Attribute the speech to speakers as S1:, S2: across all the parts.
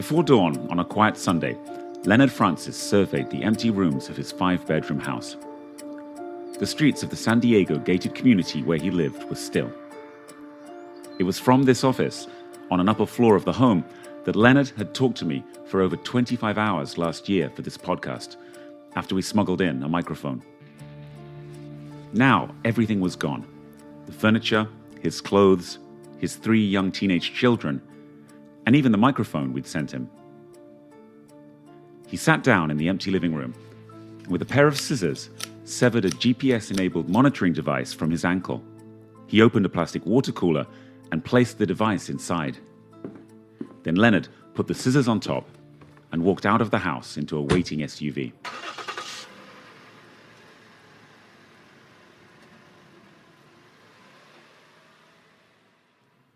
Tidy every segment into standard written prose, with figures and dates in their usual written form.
S1: Before dawn on a quiet Sunday, Leonard Francis surveyed the empty rooms of his 5-bedroom house. The streets of the San Diego gated community where he lived were still. It was from this office, on an upper floor of the home, that Leonard had talked to me for over 25 hours last year for this podcast, after we smuggled in a microphone. Now everything was gone. The furniture, his clothes, his 3 young teenage children, and even the microphone we'd sent him. He sat down in the empty living room and with a pair of scissors severed a GPS-enabled monitoring device from his ankle. He opened a plastic water cooler and placed the device inside. Then Leonard put the scissors on top and walked out of the house into a waiting SUV.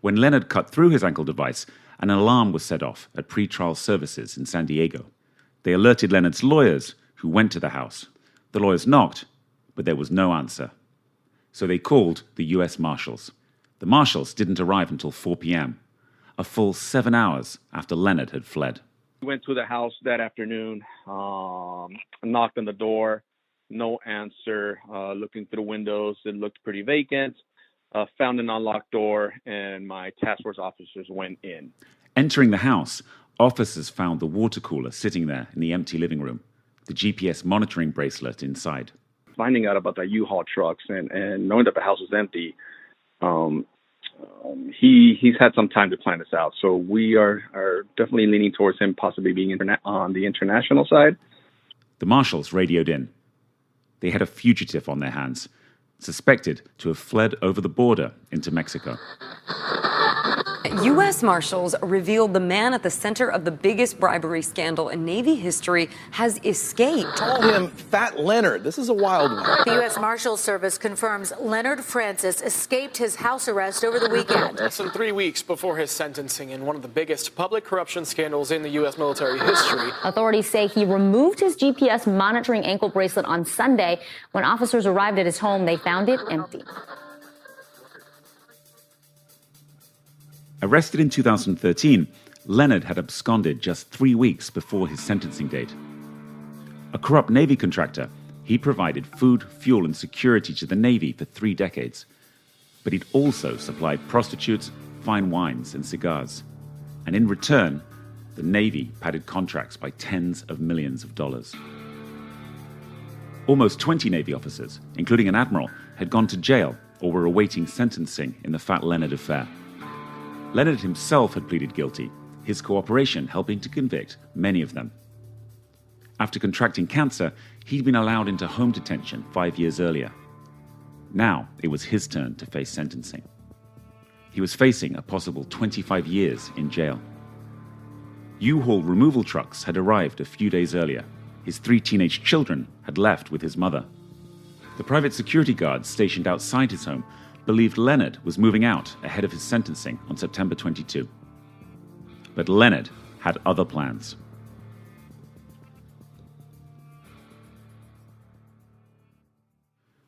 S1: When Leonard cut through his ankle device, an alarm was set off at pretrial services in San Diego. They alerted Leonard's lawyers, who went to the house. The lawyers knocked, but there was no answer. So they called the U.S. Marshals. The Marshals didn't arrive until 4 p.m., a full 7 hours after Leonard had fled.
S2: We went to the house that afternoon, knocked on the door, no answer. Looking through the windows, it looked pretty vacant. Found an unlocked door, and my task force officers went in.
S1: Entering the house, officers found the water cooler sitting there in the empty living room, the GPS monitoring bracelet inside.
S2: Finding out about the U-Haul trucks and knowing that the house was empty, he's had some time to plan this out. So we are definitely leaning towards him possibly being on the international side.
S1: The marshals radioed in. They had a fugitive on their hands, suspected to have fled over the border into Mexico.
S3: U.S. Marshals revealed the man at the center of the biggest bribery scandal in Navy history has escaped.
S4: Call him Fat Leonard. This is a wild one.
S5: The U.S. Marshals Service confirms Leonard Francis escaped his house arrest over the weekend.
S6: Less than 3 weeks before his sentencing in one of the biggest public corruption scandals in the U.S. military history.
S7: Authorities say he removed his GPS monitoring ankle bracelet on Sunday. When officers arrived at his home, they found it empty.
S1: Arrested in 2013, Leonard had absconded just 3 weeks before his sentencing date. A corrupt Navy contractor, he provided food, fuel, and security to the Navy for 3 decades. But he'd also supplied prostitutes, fine wines, and cigars. And in return, the Navy padded contracts by tens of millions of dollars. Almost 20 Navy officers, including an admiral, had gone to jail or were awaiting sentencing in the Fat Leonard affair. Leonard himself had pleaded guilty, his cooperation helping to convict many of them. After contracting cancer, he'd been allowed into home detention 5 years earlier. Now it was his turn to face sentencing. He was facing a possible 25 years in jail. U-Haul removal trucks had arrived a few days earlier. His 3 teenage children had left with his mother. The private security guards stationed outside his home believed Leonard was moving out ahead of his sentencing on September 22. But Leonard had other plans.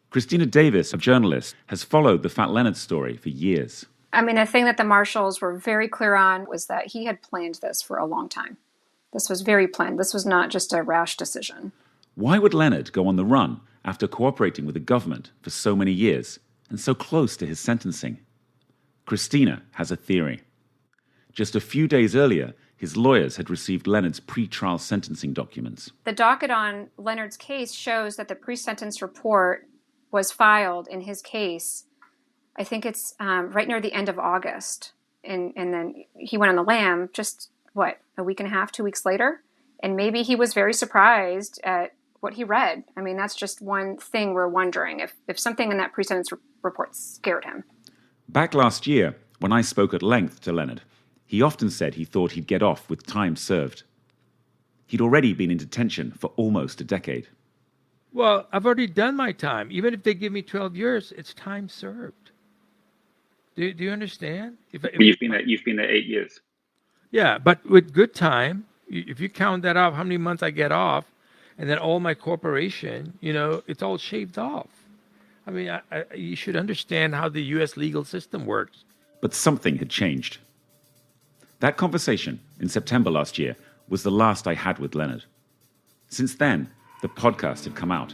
S1: Christina Davis, a journalist, has followed the Fat Leonard story for years.
S8: I mean, the thing that the marshals were very clear on was that he had planned this for a long time. This was very planned. This was not just a rash decision.
S1: Why would Leonard go on the run after cooperating with the government for so many years and so close to his sentencing? Christina has a theory. Just a few days earlier, his lawyers had received Leonard's pre-trial sentencing documents.
S8: The docket on Leonard's case shows that the pre-sentence report was filed in his case. I think it's right near the end of August. And then he went on the lam just, a week and a half, 2 weeks later? And maybe he was very surprised at what he read. I mean, that's just one thing we're wondering, if something in that pre-sentence report scared him.
S1: Back last year, when I spoke at length to Leonard, he often said he thought he'd get off with time served. He'd already been in detention for almost a decade.
S9: Well, I've already done my time. Even if they give me 12 years, it's time served. Do you understand?
S2: You've been there 8 years.
S9: Yeah, but with good time, if you count that off, how many months I get off, and then all my corporation, it's all shaved off. I mean, you should understand how the U.S. legal system works.
S1: But something had changed. That conversation in September last year was the last I had with Leonard. Since then, the podcast had come out.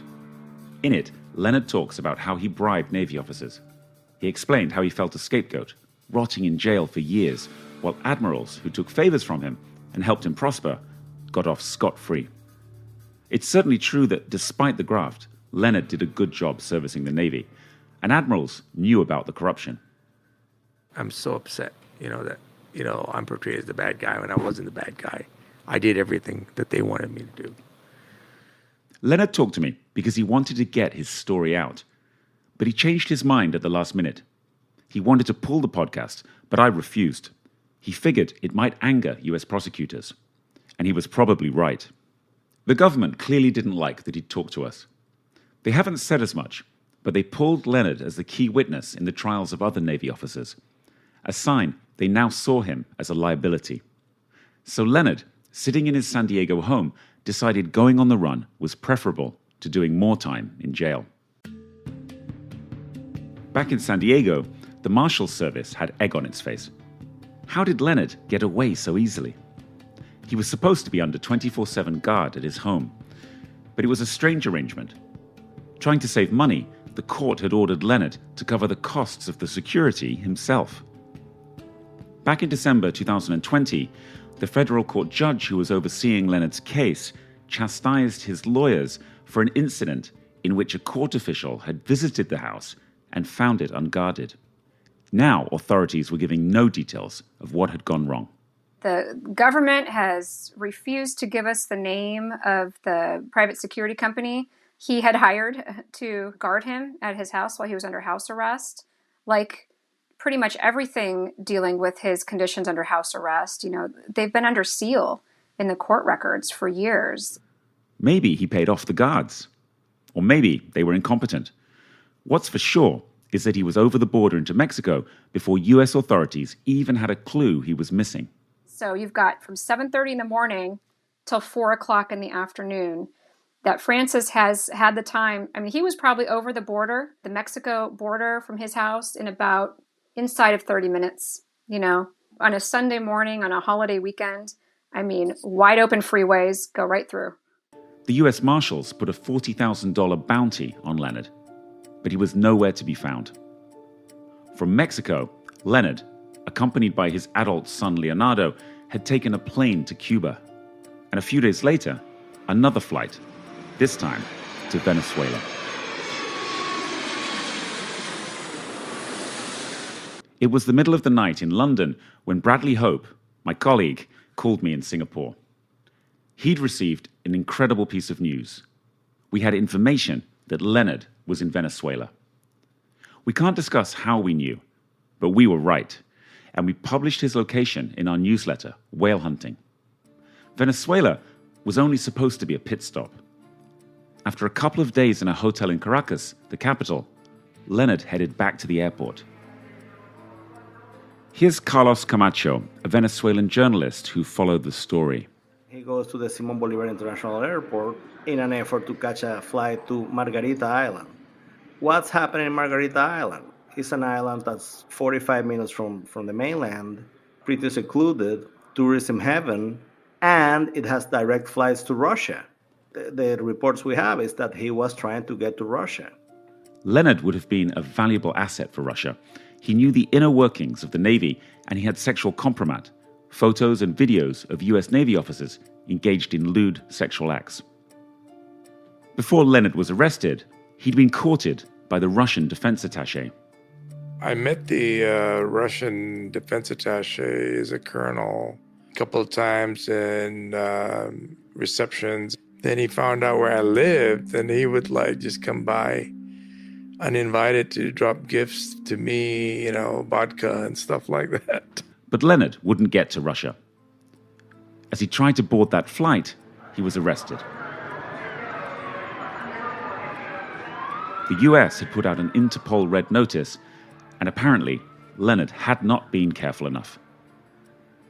S1: In it, Leonard talks about how he bribed Navy officers. He explained how he felt a scapegoat, rotting in jail for years, while admirals who took favors from him and helped him prosper got off scot-free. It's certainly true that despite the graft, Leonard did a good job servicing the Navy, and admirals knew about the corruption.
S9: I'm so upset, that, I'm portrayed as the bad guy when I wasn't the bad guy. I did everything that they wanted me to do.
S1: Leonard talked to me because he wanted to get his story out, but he changed his mind at the last minute. He wanted to pull the podcast, but I refused. He figured it might anger US prosecutors, and he was probably right. The government clearly didn't like that he'd talked to us. They haven't said as much, but they pulled Leonard as the key witness in the trials of other Navy officers, a sign they now saw him as a liability. So Leonard, sitting in his San Diego home, decided going on the run was preferable to doing more time in jail. Back in San Diego, the Marshals Service had egg on its face. How did Leonard get away so easily? He was supposed to be under 24/7 guard at his home, but it was a strange arrangement. Trying to save money, the court had ordered Leonard to cover the costs of the security himself. Back in December 2020, the federal court judge who was overseeing Leonard's case chastised his lawyers for an incident in which a court official had visited the house and found it unguarded. Now, authorities were giving no details of what had gone wrong.
S8: The government has refused to give us the name of the private security company he had hired to guard him at his house while he was under house arrest. Like pretty much everything dealing with his conditions under house arrest, they've been under seal in the court records for years.
S1: Maybe he paid off the guards. Or maybe they were incompetent. What's for sure is that he was over the border into Mexico before US authorities even had a clue he was missing.
S8: So you've got from 7:30 in the morning till 4 o'clock in the afternoon that Francis has had the time. I mean, he was probably over the border, the Mexico border from his house in about inside of 30 minutes, on a Sunday morning, on a holiday weekend. I mean, wide open freeways go right through.
S1: The US Marshals put a $40,000 bounty on Leonard, but he was nowhere to be found. From Mexico, Leonard, accompanied by his adult son Leonardo, had taken a plane to Cuba. And a few days later, another flight, this time to Venezuela. It was the middle of the night in London when Bradley Hope, my colleague, called me in Singapore. He'd received an incredible piece of news. We had information that Leonard was in Venezuela. We can't discuss how we knew, but we were right, and we published his location in our newsletter, Whale Hunting. Venezuela was only supposed to be a pit stop. After a couple of days in a hotel in Caracas, the capital, Leonard headed back to the airport. Here's Carlos Camacho, a Venezuelan journalist who followed the story.
S10: He goes to the Simon Bolivar International Airport in an effort to catch a flight to Margarita Island. What's happening in Margarita Island? It's an island that's 45 minutes from the mainland, pretty secluded, tourism heaven, and it has direct flights to Russia. The reports we have is that he was trying to get to Russia.
S1: Leonard would have been a valuable asset for Russia. He knew the inner workings of the Navy, and he had sexual compromat, photos and videos of US Navy officers engaged in lewd sexual acts. Before Leonard was arrested, he'd been courted by the Russian defense attaché.
S9: I met the Russian defense attaché as a colonel a couple of times in receptions. Then he found out where I lived, and he would just come by uninvited to drop gifts to me, vodka and stuff like that.
S1: But Leonard wouldn't get to Russia. As he tried to board that flight, he was arrested. The US had put out an Interpol red notice, and apparently Leonard had not been careful enough.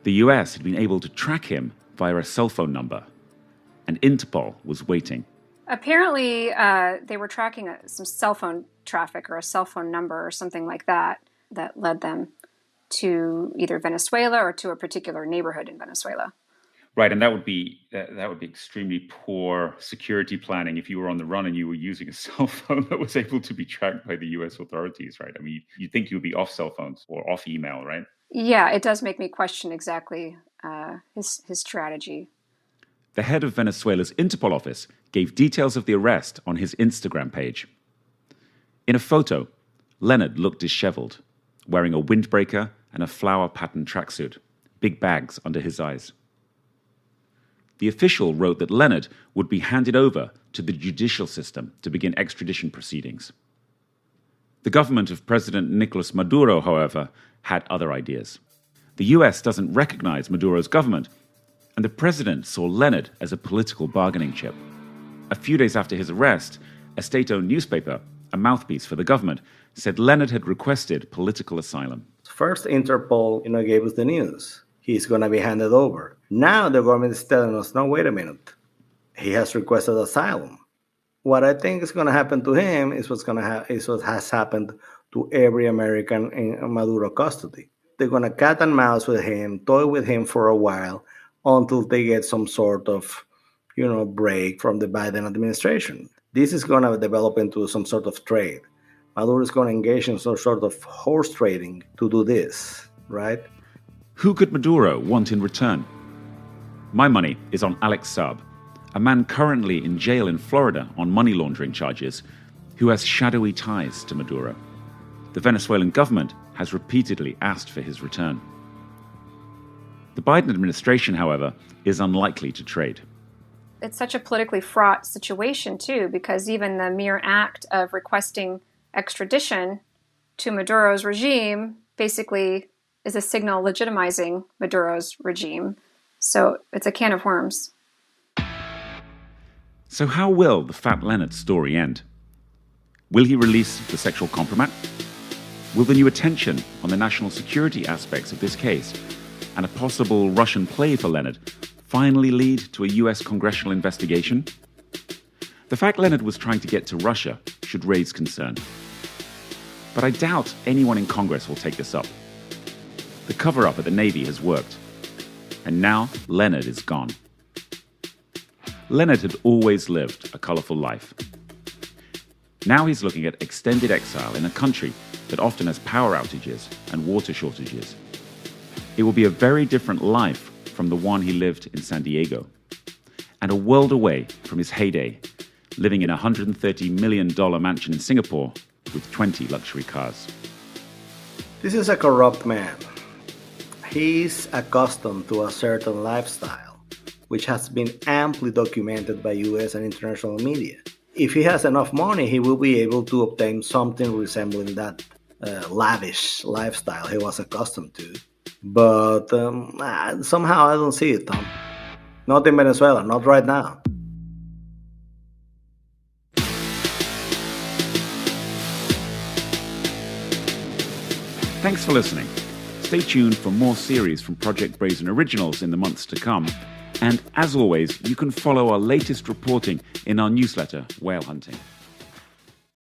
S1: The US had been able to track him via a cell phone number, and Interpol was waiting.
S8: Apparently, they were tracking some cell phone traffic or a cell phone number or something like that led them to either Venezuela or to a particular neighborhood in Venezuela.
S1: Right, and that would be extremely poor security planning if you were on the run and you were using a cell phone that was able to be tracked by the U.S. authorities, right? I mean, you'd think you'd be off cell phones or off email, right?
S8: Yeah, it does make me question exactly his strategy.
S1: The head of Venezuela's Interpol office gave details of the arrest on his Instagram page. In a photo, Leonard looked disheveled, wearing a windbreaker and a flower-patterned tracksuit, big bags under his eyes. The official wrote that Leonard would be handed over to the judicial system to begin extradition proceedings. The government of President Nicolás Maduro, however, had other ideas. The US doesn't recognize Maduro's government, and the president saw Leonard as a political bargaining chip. A few days after his arrest, a state-owned newspaper, a mouthpiece for the government, said Leonard had requested political asylum.
S10: First, Interpol, gave us the news. He's going to be handed over. Now the government is telling us, no, wait a minute. He has requested asylum. What I think is going to happen to him is what has happened to every American in Maduro custody. They're going to cat and mouse with him, toy with him for a while until they get some sort of, break from the Biden administration. This is going to develop into some sort of trade. Maduro is going to engage in some sort of horse trading to do this, right?
S1: Who could Maduro want in return? My money is on Alex Saab, a man currently in jail in Florida on money laundering charges, who has shadowy ties to Maduro. The Venezuelan government has repeatedly asked for his return. The Biden administration, however, is unlikely to trade.
S8: It's such a politically fraught situation, too, because even the mere act of requesting extradition to Maduro's regime basically is a signal legitimizing Maduro's regime. So it's a can of worms.
S1: So how will the Fat Leonard story end? Will he release the sexual compromat? Will the new attention on the national security aspects of this case and a possible Russian play for Leonard finally lead to a US congressional investigation? The fact Leonard was trying to get to Russia should raise concern. But I doubt anyone in Congress will take this up. The cover-up at the Navy has worked. And now Leonard is gone. Leonard had always lived a colorful life. Now he's looking at extended exile in a country that often has power outages and water shortages. It will be a very different life from the one he lived in San Diego, and a world away from his heyday, living in a $130 million mansion in Singapore with 20 luxury cars.
S10: This is a corrupt man. He's accustomed to a certain lifestyle, which has been amply documented by US and international media. If he has enough money, he will be able to obtain something resembling that lavish lifestyle he was accustomed to. But somehow I don't see it, Tom. Not in Venezuela, not right now.
S1: Thanks for listening. Stay tuned for more series from Project Brazen Originals in the months to come. And as always, you can follow our latest reporting in our newsletter, Whale Hunting.